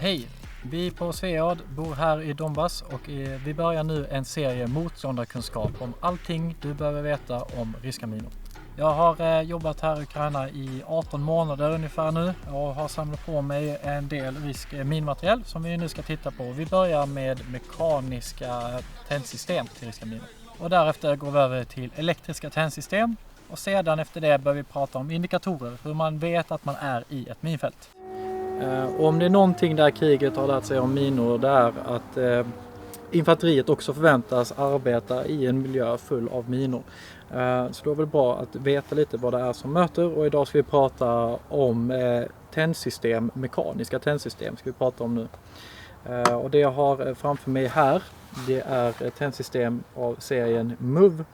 Hej! Vi på Svead bor här i Donbass och vi börjar nu en serie motståndarkunskap om allting du behöver veta om ryska minor. Jag har jobbat här i Ukraina i 18 månader ungefär nu och har samlat på mig en del rysk minmaterial som vi nu ska titta på. Vi börjar med mekaniska tändsystem till ryska minor. Och därefter går vi över till elektriska tändsystem och sedan efter det börjar vi prata om indikatorer, hur man vet att man är i ett minfält. Och om det är någonting där kriget har lärt sig om minor, det är att infanteriet också förväntas arbeta i en miljö full av minor. Så då är det väl bra att veta lite vad det är som möter, och idag ska vi prata om tändsystem, mekaniska tändsystem ska vi prata om nu. Och det jag har framför mig här, det är ett tändsystem av serien MUV,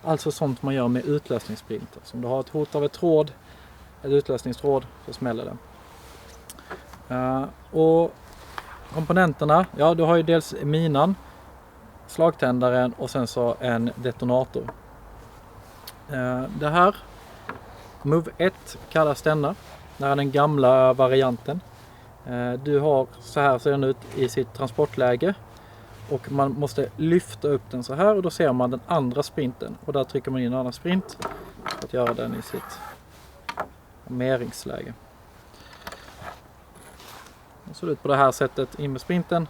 alltså sånt man gör med utlösningssprinter. Så om du har ett hot av ett utlösningstråd, så smäller den. Och komponenterna, ja, du har ju dels minan, slagtändaren och sen så en detonator. Det här MUV 1 kallas denna. Det är den gamla varianten. Du har, så här ser den ut i sitt transportläge, och man måste lyfta upp den så här, och då ser man den andra sprinten, och där trycker man in en annan sprint för att göra den i sitt armeringsläge. Och så ut på det här sättet in med sprinten,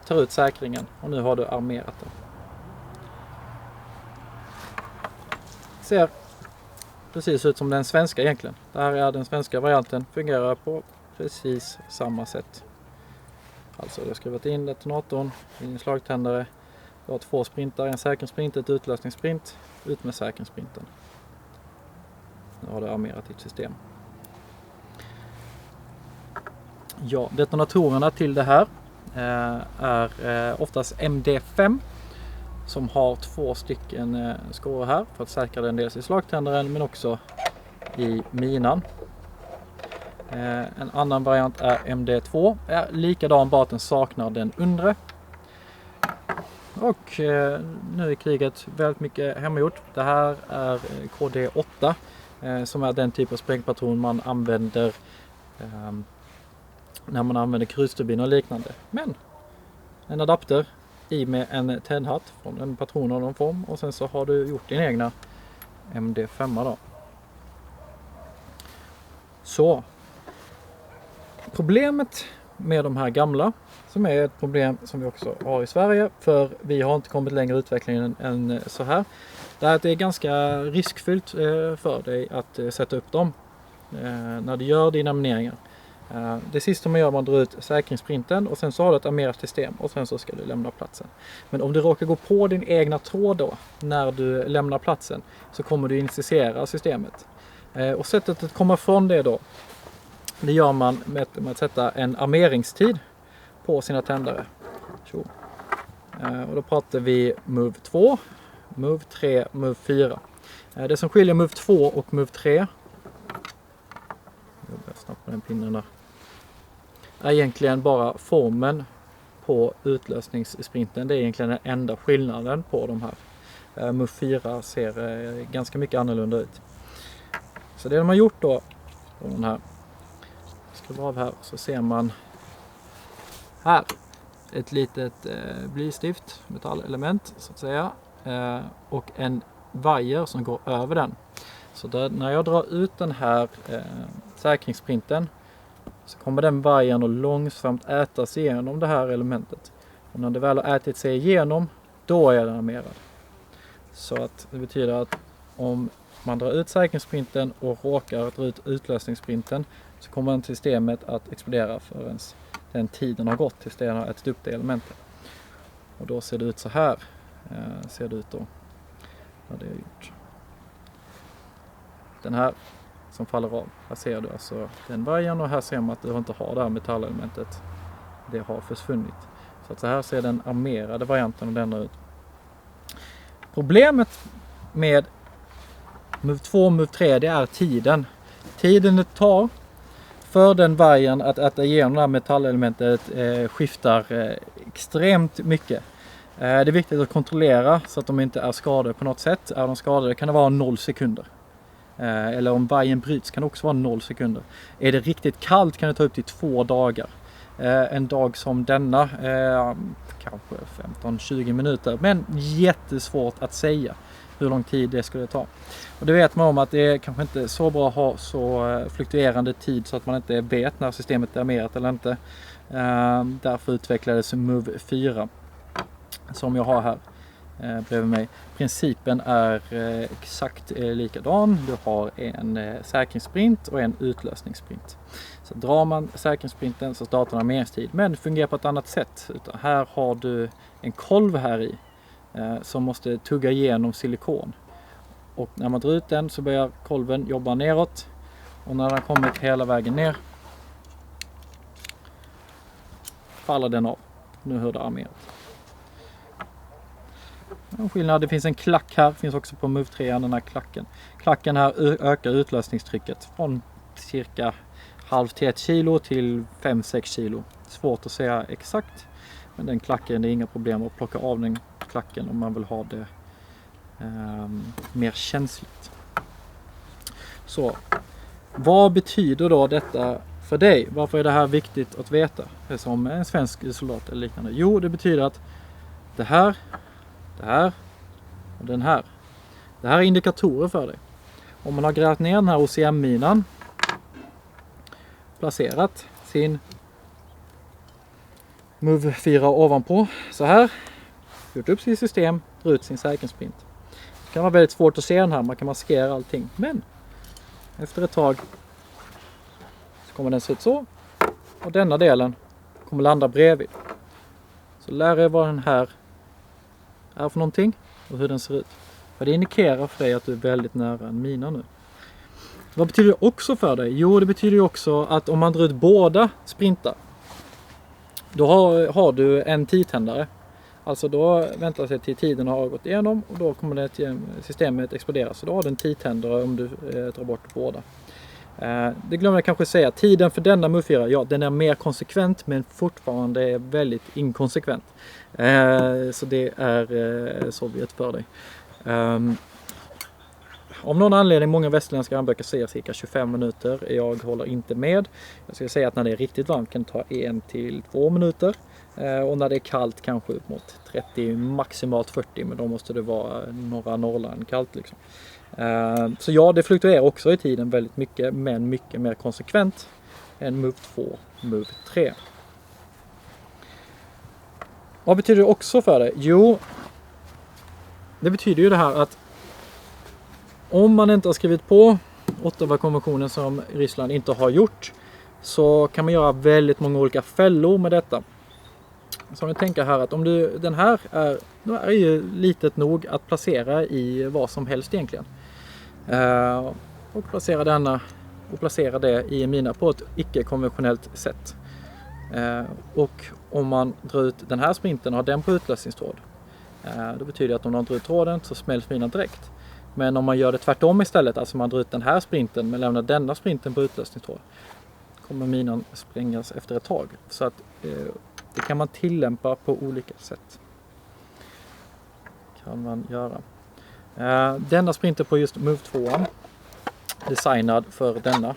tar ut säkringen, och nu har du armerat den. Ser precis ut som den svenska egentligen. Det här är den svenska varianten, fungerar på precis samma sätt. Alltså jag har skrivit in detonatorn, in i slagtändare, du har 2 sprintar, en säkringssprint, ett utlösningssprint, ut med säkringssprinten. Nu har du armerat ditt system. Ja, detonatorerna till det här är oftast MD5 som har 2 stycken skåror här för att säkra den dels i slagtändaren men också i minan. En annan variant är MD2, är likadan, bara att den saknar den undre. Och nu är kriget väldigt mycket hemmagjort. Det här är KD8 som är den typ av sprängpatron man använder när man använder krutturbiner och liknande. Men en adapter i med en tändhatt från en patron av någon form, och sen så har du gjort din egna MD5 då. Så problemet med de här gamla, som är ett problem som vi också har i Sverige, för vi har inte kommit längre i utvecklingen än så här, det är att det är ganska riskfyllt för dig att sätta upp dem när du gör dina mineringar. Det sista man gör, man drar ut säkringsprinten och sen så har du ett armerat system och sen så ska du lämna platsen. Men om du råkar gå på din egna tråd då när du lämnar platsen, så kommer du initiera systemet. Och sättet att komma från det då, det gör man med att sätta en armeringstid på sina tändare. Och då pratar vi MUV 2, MUV 3, MUV 4. Det som skiljer MUV 2 och MUV 3, jag börjar snabbt på den pinnen där, är egentligen bara formen på utlösningssprinten. Det är egentligen den enda skillnaden på de här. MUV 4 ser ganska mycket annorlunda ut. Så det de har gjort då på den här, skruva av här, så ser man här ett litet blystift, metallelement så att säga, och en vajer som går över den. Så där, när jag drar ut den här säkringsprinten, så kommer den vajern att långsamt äta sig igenom det här elementet. Och när det väl har ätit sig igenom, då är den armerad. Så att det betyder att om man drar ut säkringsprinten och råkar dra ut utlösningssprinten, så kommer systemet att explodera förrän den tiden har gått tills det har ätit upp det elementet. Och då ser det ut så här. Ser det ut då vad det är gjort. Den här som faller av, här ser du alltså den vajern, och här ser man att du inte har det här metallelementet. Det har försvunnit. Så att så här ser den armerade varianten av denna ut. Problemet med MUV 2 och MUV 3, det är tiden. Tiden det tar för den vajern att äta igenom det här metallelementet skiftar extremt mycket. Det är viktigt att kontrollera så att de inte är skadade på något sätt. Är de skadade kan det vara 0 sekunder. Eller om vajern bryts kan det också vara 0 sekunder. Är det riktigt kallt kan det ta upp till 2 dagar. en dag som denna. Kanske 15-20 minuter, men jättesvårt att säga hur lång tid det skulle ta. Och det vet man om att det är kanske inte så bra att ha så fluktuerande tid så att man inte vet när systemet är armerat eller inte. Därför utvecklades Move 4 som jag har här bredvid mig. Principen är exakt likadan. Du har en säkringssprint och en utlösningssprint. Så drar man säkringssprinten så startar den armeringstid, men det fungerar på ett annat sätt. Utan här har du en kolv här i som måste tugga igenom silikon. Och när man drar ut den så börjar kolven jobba neråt. Och när den har kommit hela vägen ner faller den av. Nu hör det armerat. Skillnad, det finns en klack här, finns också på Move 3, den här klacken. Klacken här ökar utlösningstrycket från cirka halvt till 1 kilo till 5-6 kilo. Svårt att säga exakt, men den klacken, det är inga problem att plocka av den klacken om man vill ha det mer känsligt. Så, vad betyder då detta för dig? Varför är det här viktigt att veta? Det är som en svensk soldat eller liknande. Jo, det betyder att det här och den här. Det här är indikatorer för dig. Om man har grävt ner den här OCM-minan, placerat sin Move 4 ovanpå så här, gjort upp sitt system, drar ut sin säkringssprint. Det kan vara väldigt svårt att se den här, man kan maskera allting, men efter ett tag så kommer den se ut så, och denna delen kommer landa bredvid. Så lär er vad den här är för någonting och hur den ser ut. För det indikerar för dig att du är väldigt nära en mina nu. Vad betyder det också för dig? Jo, det betyder ju också att om man drar ut båda sprintar, då har du en tidtändare. Alltså då väntar sig till tiden har gått igenom och då kommer det systemet explodera. Så då har du en tidtändare om du drar bort båda. Det glömde jag kanske säga. Tiden för denna Move 4, ja, den är mer konsekvent men fortfarande är väldigt inkonsekvent. Så det är Sovjet för dig. Om någon anledning, många västerländska handböcker säger cirka 25 minuter. Jag håller inte med. Jag skulle säga att när det är riktigt varmt kan det ta 1-2 minuter. Och när det är kallt kanske upp mot 30, maximalt 40. Men då måste det vara norra Norrland kallt liksom. Så ja, det fluktuerar också i tiden väldigt mycket, men mycket mer konsekvent än Move 2, Move 3. Vad betyder det också för dig? Jo, det betyder ju det här att om man inte har skrivit på Ottawa-konventionen som Ryssland inte har gjort, så kan man göra väldigt många olika fällor med detta. Så om du tänker här att om den här är ju litet nog att placera i vad som helst egentligen. Och placera denna och placera det i en mina på ett icke-konventionellt sätt. Och om man drar ut den här sprinten och har den på utlösningstråd, då betyder det att om man drar ut tråden så smälls minan direkt. Men om man gör det tvärtom istället, alltså man drar ut den här sprinten men lämnar denna sprinten på utlösningstråd, kommer minan sprängas efter ett tag. Så att det kan man tillämpa på olika sätt. Kan man göra. Denna sprinter på just Move 2 designad för denna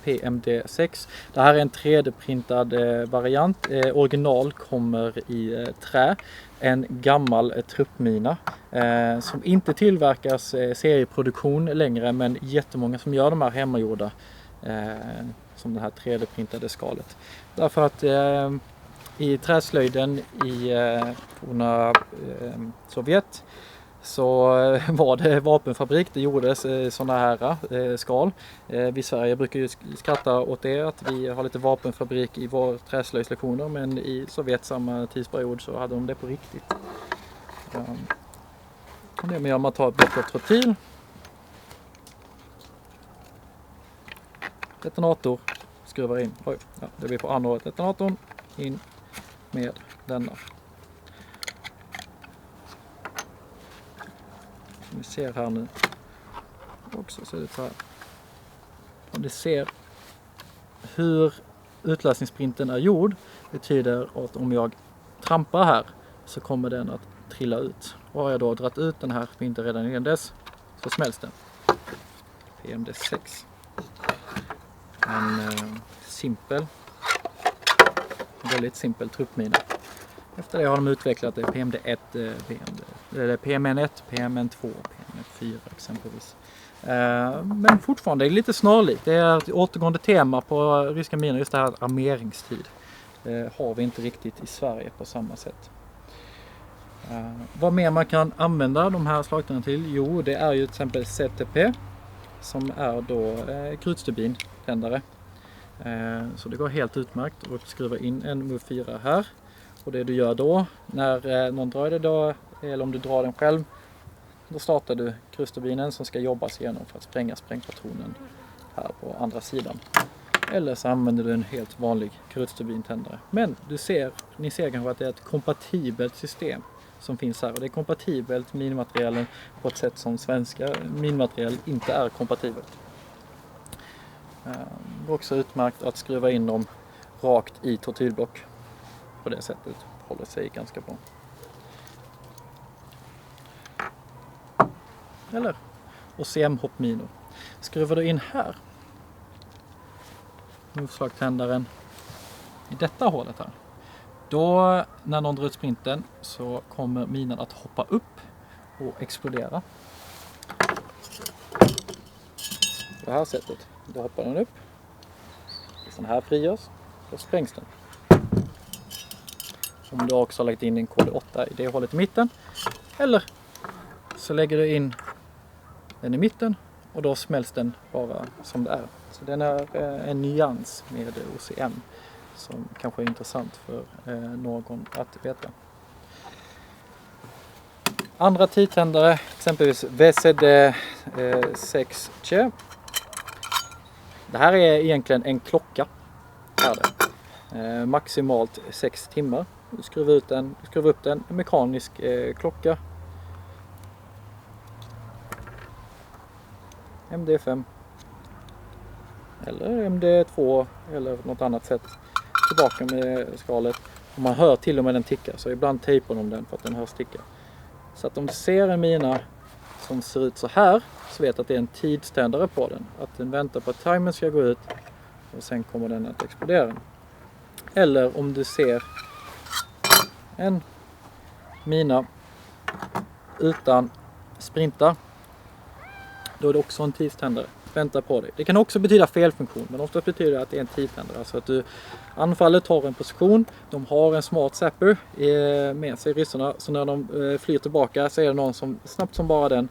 PMD6. Det här är en 3D-printad variant. Original kommer i trä. En gammal truppmina som inte tillverkas serieproduktion längre, men jättemånga som gör de här hemmagjorda som det här 3D-printade skalet. Därför att i träslöjden i forna Sovjet så var det vapenfabrik, det gjordes sådana här skal. Vi i Sverige brukar ju skratta åt det, att vi har lite vapenfabrik i våra träslöjdslektioner, men i Sovjet samma tidsperiod så hade de det på riktigt. Det med att man tar ett block trotil, detonator, skruvar in, det blir på andra detonatorn, in med denna. Som vi ser här nu också så är det så här. Och det ser hur utlösningssprinten är gjord, betyder att om jag trampar här så kommer den att trilla ut. Och har jag då dratt ut den här sprinten redan innan dess så smälls den. PMD6. En simpel väldigt simpel truppmina. Efter det har de utvecklat det PMD1, PMN1, PMN2, PMN4 exempelvis. Men fortfarande är det lite snarlikt. Det är ett återgående tema på ryska minor, just det här armeringstid. Har vi inte riktigt i Sverige på samma sätt. Vad mer man kan använda de här slagtänderna till? Jo, det är ju till exempel ZTP som är då krutstubintändare. Så det går helt utmärkt att skruva in en MUF4 här. Och det du gör då, när någon drar det då, eller om du drar den själv, då startar du krutstubinen som ska jobbas igenom för att spränga sprängpatronen här på andra sidan. Eller så använder du en helt vanlig krutstubintändare. Men ni ser kanske att det är ett kompatibelt system som finns här. Och det är kompatibelt med minmaterialen på ett sätt som svenska minmaterial inte är kompatibelt. Det är också utmärkt att skruva in dem rakt i tortylblock. På det sättet håller sig ganska bra. Eller OCM-hoppminor. Skruvar du in här slagtändaren i detta hålet här. Då när någon drar ut sprinten så kommer minan att hoppa upp och explodera. På det här sättet. Då hoppar den upp. Sån här frigörs. Då sprängs den. Om du också har lagt in en KD8 i det hålet i mitten. Eller så lägger du in den i mitten och då smälls den bara som det är. Så den är en nyans med OCM som kanske är intressant för någon att veta. Andra tidtändare, exempelvis VCD6C. Det här är egentligen en klocka. Maximalt 6 timmar. Du skruvar upp den, en mekanisk klocka. MD5 eller MD2 eller något annat sätt. Tillbaka med skalet. Och man hör till och med den ticka, så ibland tejpar de den för att den hörs ticka. Så att om du ser en mina som ser ut så här, så vet att det är en tidständare på den. Att den väntar på att timern ska gå ut och sen kommer den att explodera. Eller om du ser en mina utan sprinta, då är det också en tidständare. Vänta på dig. Det kan också betyda felfunktion, men ofta betyder det att det är en tidtändare. Alltså att du anfaller, tar en position, de har en smart zapper med sig, ryssarna, så när de flyr tillbaka så är det någon som snabbt som bara den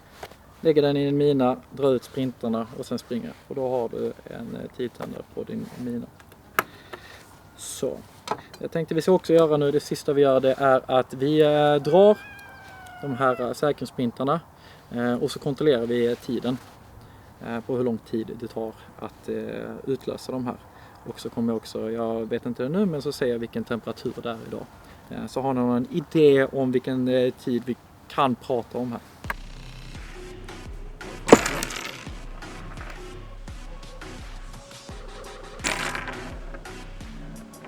lägger den i en mina, drar ut sprintarna och sen springer. Och då har du en tidtändare på din mina. Så. Jag tänkte vi ska också göra nu, det sista vi gör, det är att vi drar de här säkerhetssprintarna och så kontrollerar vi tiden på hur lång tid det tar att utlösa de här. Och så kommer jag också, jag vet inte det nu, men så säger jag vilken temperatur det är idag. Så har ni någon idé om vilken tid vi kan prata om här.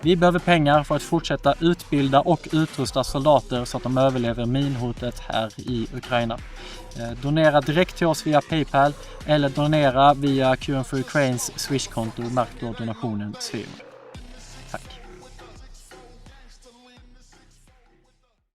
Vi behöver pengar för att fortsätta utbilda och utrusta soldater så att de överlever minhotet här i Ukraina. Donera direkt till oss via PayPal eller donera via QM4 Ukraines Swish-konto märkt då donationen Sverige.